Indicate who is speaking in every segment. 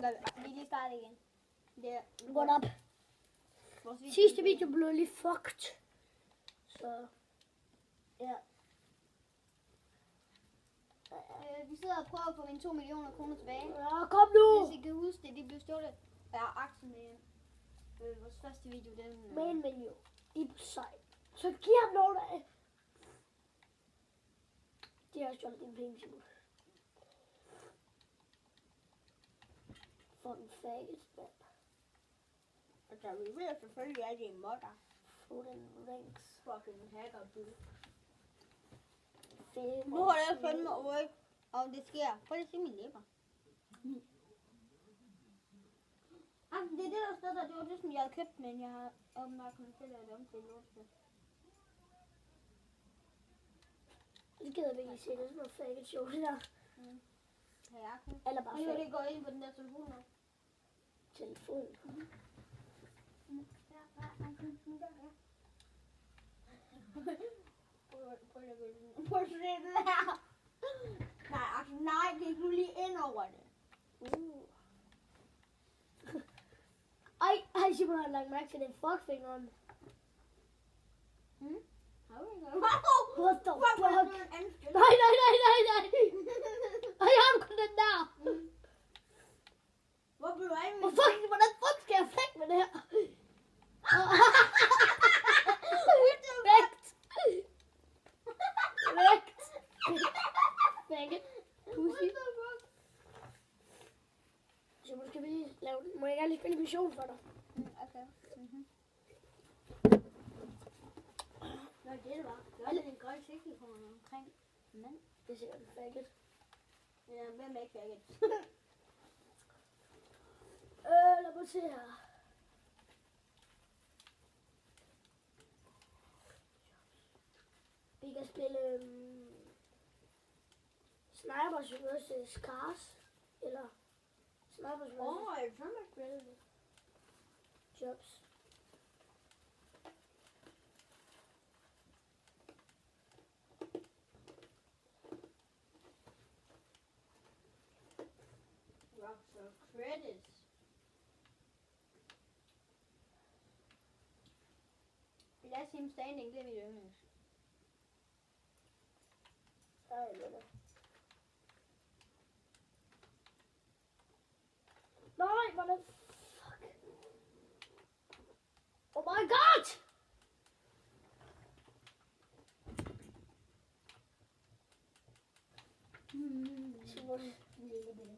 Speaker 1: gør vi lige starte igen. Det
Speaker 2: What up? Sidste video blev lige fucked. Så, ja.
Speaker 1: Vi sidder og prøver at få mine 2 millioner kroner tilbage.
Speaker 2: Ja, kom nu!
Speaker 1: Hvis I kan huske det, de blev stjålet af aktien med vores første video. Den,
Speaker 2: Med 1 million. I på sej. Så giv ham noget af. De har stjålet dine penge, Simon. Fucking faggot, mand.
Speaker 1: Altså, vi ved selvfølgelig, at det er modder.
Speaker 2: Få den rings.
Speaker 1: Fucking hacker, dude.
Speaker 2: Fem.
Speaker 1: Nu har jeg fundet mig over, om det sker. Prøv lige at se mine læber. Altså, det er det der sted, der det var det, som jeg havde købt, men jeg har åbenbart kunnet til at lave det om til lortested.
Speaker 2: Det gider vi ikke se, det er sådan noget faggot show, det der.
Speaker 1: Har jeg kun?
Speaker 2: Eller bare
Speaker 1: Nu er det
Speaker 2: faggot.
Speaker 1: går ind på den der telefon nu.
Speaker 2: Telefon.
Speaker 1: Prøv at se det her. Nej, altså nej, det er nu lige ind over det.
Speaker 2: Ej, Simon har lagt mærke til den fuckfingeren.
Speaker 1: Har du ikke?
Speaker 2: What the fuck?
Speaker 1: Nej.
Speaker 2: Nej. Ej, har du kun den der?
Speaker 1: Hvor blev du af med?
Speaker 2: Hvordan fuck skal jeg flække med det her? Vægt. Vægt. Pussy. Så nu skal vi lige lave den. Må jeg gerne lige spille en mission for dig?
Speaker 1: Okay. Nå, det var. Gør det en grøn sigtelefon omkring mand.
Speaker 2: Det er sikkert faggot.
Speaker 1: Ja, hvem er ikke faggot?
Speaker 2: Lad mig se her. Vi kan spille Snipers vs. Cars. Eller Snipers vs.
Speaker 1: Jeg tror, man spiller det.
Speaker 2: Jobs.
Speaker 1: Rockstar Credits. Last Team Standing, det er mit yndlings.
Speaker 2: Ej, hvad er det? Nej, hvordan? Fuck. Oh my god! Simon.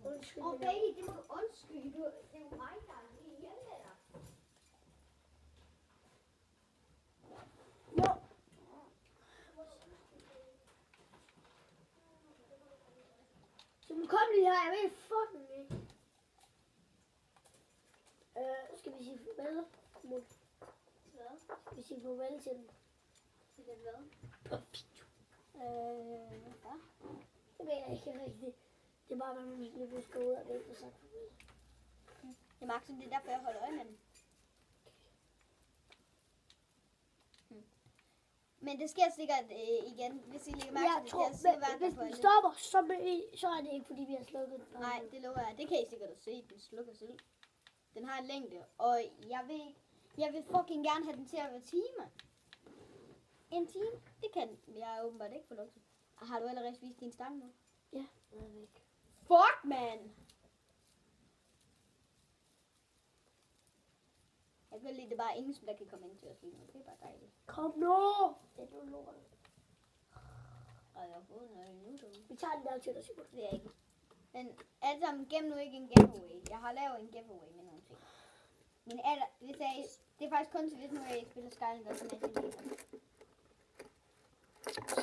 Speaker 2: Undskyld.
Speaker 1: Okay, det må du undskylde. Det er jo mig, der er lige hjemme der.
Speaker 2: Nå. Simon, kom lige her. Jeg ved fucking ikke. Skal vi sige farvel? Simon.
Speaker 1: Hvad?
Speaker 2: Skal vi sige farvel til den?
Speaker 1: Til det hvad?
Speaker 2: Ja. Det ved jeg ikke rigtigt. Det er bare, når man lige skal ud og væk og sagt farvel.
Speaker 1: Det er Maxim, det er derfor, jeg holder øje med den. Men det sker sikkert igen, hvis I lægger mærke til, det sker sikkert
Speaker 2: hvis
Speaker 1: på
Speaker 2: den
Speaker 1: alle.
Speaker 2: stopper, så er det ikke, fordi vi har slukket den.
Speaker 1: Nej, det lover jeg. Det kan I sikkert se, den slukker selv. Den har en længde, og jeg vil fucking gerne have den til at være timer. En time? Det kan jeg åbenbart ikke få lov til. Har du allerede vist din stang nu?
Speaker 2: Ja, den er væk.
Speaker 1: Fuck, man! Jeg kan lide, det er bare ingen, der kan komme ind til os lige nu. Det er bare dejligt.
Speaker 2: Kom nu! Det er nu lort.
Speaker 1: Og jeg har fået noget nu, du.
Speaker 2: Vi tager den der til dig, Simon.
Speaker 1: Det er jeg ikke. Men alle sammen, gem nu ikke en giveaway. Jeg har lavet en giveaway med nogle ting. Men det er faktisk kun til, hvis nu jeg spiller Skylanders Imaginators.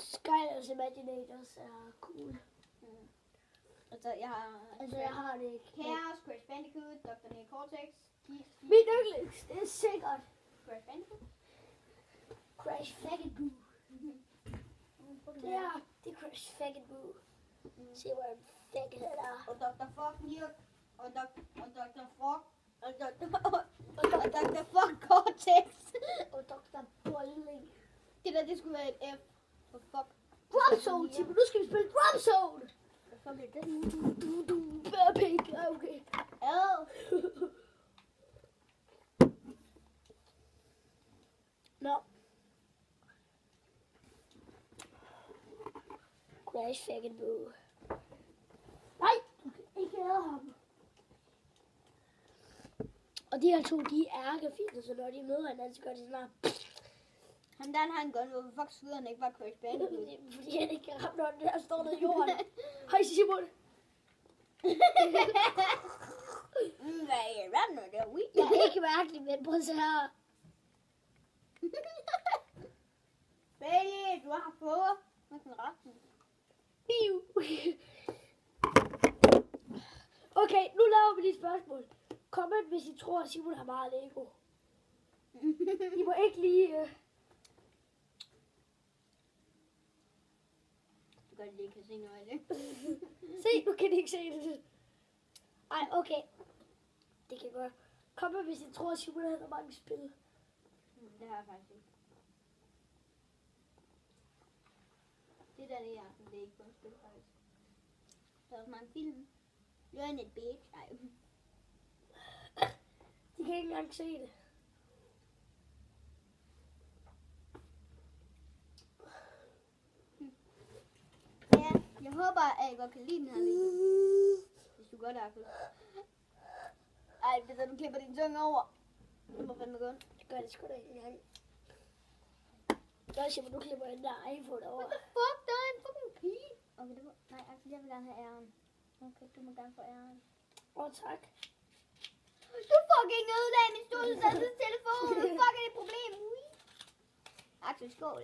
Speaker 2: Skylanders Imaginators er cool.
Speaker 1: Altså, jeg har
Speaker 2: det ikke.
Speaker 1: Chaos, Crash Bandicoot, Dr. Nick Cortex,
Speaker 2: Min yndlings, det er sikkert.
Speaker 1: Crash Bandicoot.
Speaker 2: Crash Bandicoot. Det er Crash Bandicoot. Se hvor en faggot han er.
Speaker 1: Og Dr. Fuck Newt. Og Dr. Fuck. Og Dr. Fuck Cortex.
Speaker 2: Og Dr. Bolling.
Speaker 1: Det der, det skulle være et F. For fuck.
Speaker 2: Drop Zone, Simon. Nu skal vi spille Drop Zone.
Speaker 1: Hvad fuck er det?
Speaker 2: Bare pink. Okay.
Speaker 1: Ad.
Speaker 2: nice fucking boo. Nej, du kan ikke æde ham. Og de her to, de er ærkefjender, så når de møder hinanden, så gør de sådan her.
Speaker 1: Han der har en gun, hvorfor fuck skyder han ikke bare Crash Bandicoot?
Speaker 2: Fordi han ikke kan ramme, når den der står nede i jorden. Hej Simon.
Speaker 1: Hvad er det der?
Speaker 2: Jeg er ikke mærkelig, men prøv at se her.
Speaker 1: Bailey, du har fået med den retten.
Speaker 2: Biu. Okay, nu laver vi de spørgsmål. Comment, hvis I tror, at Simon har meget Lego. I må ikke lige...
Speaker 1: Du kan lige kan se noget af det.
Speaker 2: Se, nu kan I ikke se det. Ej, okay. Det kan godt. Comment, hvis I tror, at Simon har så mange spil.
Speaker 1: Det har jeg faktisk ikke. Det der i aften, det er ikke kun spil faktisk. Der er også mange film. Learn it, bitch. Ej.
Speaker 2: De kan ikke engang se det.
Speaker 1: Ja, jeg håber, at I godt kan lide den her video. Hvis du godt er for. Ej, det er du klipper din tunge over. Det må fandme godt.
Speaker 2: Det gør det sgu da ikke engang. Så Simon, du klipper den der iPhone over.
Speaker 1: What the fuck? Der er en fucking pige. Okay, det var... Nej, Axel, jeg vil gerne have æren. Okay, du må gerne få æren.
Speaker 2: Tak.
Speaker 1: Du fucking ødelagde min stolsdatters telefon. Hvad fuck er det problem? Ui. Axel, skål.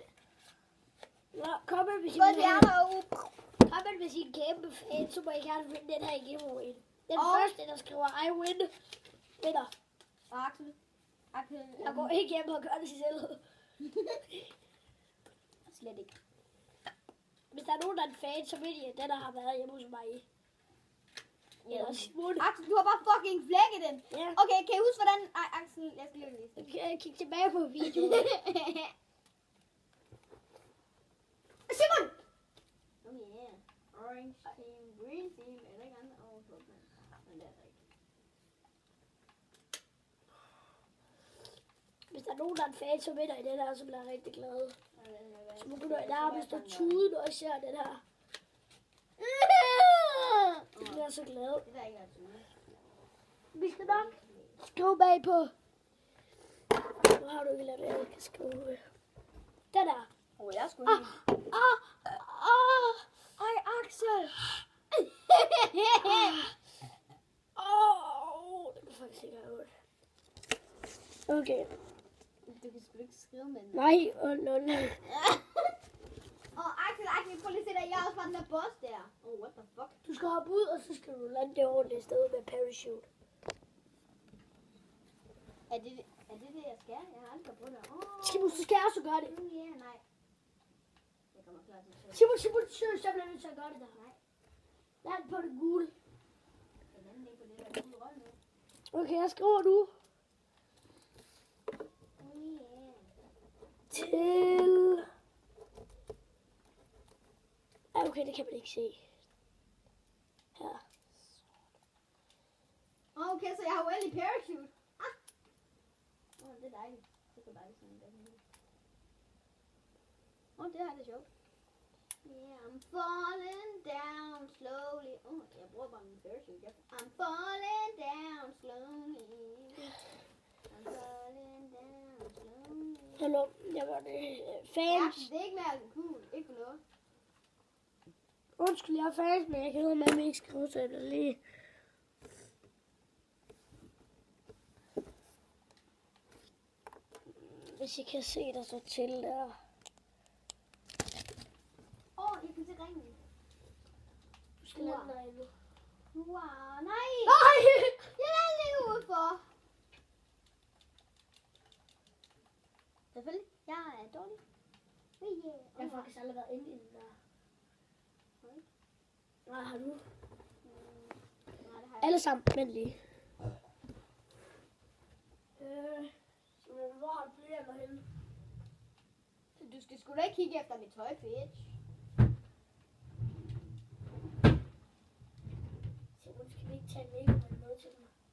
Speaker 2: Nå, comment, hvis I
Speaker 1: Skål
Speaker 2: vil
Speaker 1: til jer
Speaker 2: have...
Speaker 1: derude.
Speaker 2: Comment, hvis I er en kæmpe fan, så må I gerne vinde den her giveaway. Den
Speaker 1: Og-
Speaker 2: første, der skriver I win, vinder.
Speaker 1: Og Axel. Axel.
Speaker 2: Jeg går ikke hjem og gør det selv.
Speaker 1: Slet ikke.
Speaker 2: Hvis der er nogen, der er en fan, så ved I, at den der har været hjemme hos mig. Eller Simon.
Speaker 1: Axel, du har bare fucking flækket den.
Speaker 2: Ja.
Speaker 1: Okay, kan I huske, hvordan... Ej, Axel, jeg skal lige vise.
Speaker 2: Kig tilbage på videoen.
Speaker 1: Simon! Oh yeah. Orange team, green team, er der ikke andre? Men det er der ikke.
Speaker 2: Hvis der er nogen, der er en fan, så vinder I den her, så bliver jeg rigtig glad. Så må du nærmest at tude, når jeg ser den her. Jeg bliver så glad.
Speaker 1: Det der ikke er tude.
Speaker 2: Vi skal nok skrive bagpå. Nu har du ikke lavet det, jeg kan skrive. Den der.
Speaker 1: Jeg skulle lige...
Speaker 2: Ej, Axel. Det kan faktisk ikke have ondt. Okay.
Speaker 1: Du kan sgu ikke skrive med den.
Speaker 2: Nej, nej.
Speaker 1: Axel, prøv lige at se der. Jeg er også fra den der boss der. What the fuck?
Speaker 2: Du skal hoppe ud, og så skal du lande det ordentlige sted med parachute.
Speaker 1: Er det jeg skal? Jeg har aldrig prøvet det.
Speaker 2: Simon, så skal jeg også gøre det.
Speaker 1: Ja, nej. Jeg kommer klar til det.
Speaker 2: Simon, seriøst, jeg bliver nødt til at gøre det der.
Speaker 1: Nej.
Speaker 2: Land på det gule.
Speaker 1: Den anden ikke på det der gule rolle nu.
Speaker 2: Okay, jeg skriver nu.
Speaker 1: Yeah.
Speaker 2: Til... Ej, okay, det kan man ikke se. Her.
Speaker 1: Okay, så jeg har well i parachute. Det er dejligt. Det er dejligt sådan der. Det her er sjovt. Yeah, I'm falling down slowly. Jeg bruger bare min parachute. I'm falling down slowly. I'm falling down slowly.
Speaker 2: Hallo, jeg var det.
Speaker 1: Ja,
Speaker 2: Fans.
Speaker 1: det er ikke mere cool. Ikke for noget.
Speaker 2: Undskyld, jeg er fans, men jeg kan høre, at man ikke skrive til det lige. Hvis I kan se der så til der.
Speaker 1: Jeg kan se ringen.
Speaker 2: Du skal lande dig endnu.
Speaker 1: Wow, nej!
Speaker 2: Nej!
Speaker 1: Jeg er lige udenfor. Selvfølgelig. Jeg er dårlig. Yeah.
Speaker 2: Jeg har faktisk aldrig været inde i den der. Nej, har du?
Speaker 1: Nej, det har jeg.
Speaker 2: Alle sammen, men lige. Hvor har du blyanter henne?
Speaker 1: Du skal sgu da ikke kigge efter mit tøj, bitch.
Speaker 2: Simon, skal vi ikke tage en